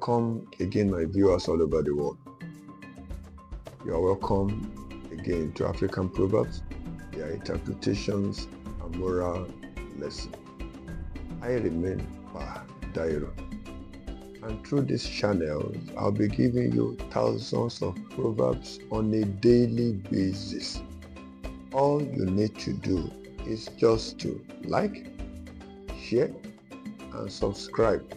Welcome again, my viewers all over the world. You are welcome again to African Proverbs, their interpretations and moral lessons. I remain Pa Dairo, and through this channel, I'll be giving you thousands of proverbs on a daily basis. All you need to do is just to like, share, and subscribe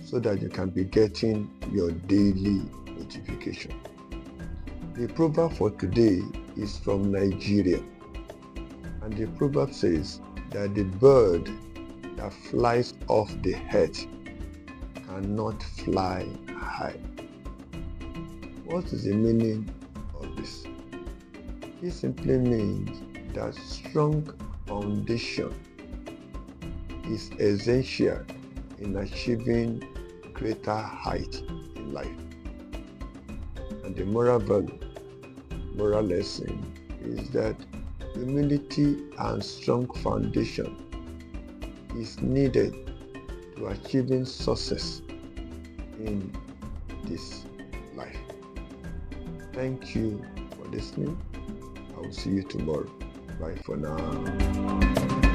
so that you can be getting your daily notification. The proverb for today is from Nigeria, and the proverb says that the bird that flies off the head cannot fly high. What is the meaning of this? It simply means that strong foundation is essential in achieving greater height in life. And the moral lesson is that humility and strong foundation is needed to achieving success in this life. Thank you for listening. I will see you tomorrow. Bye for now.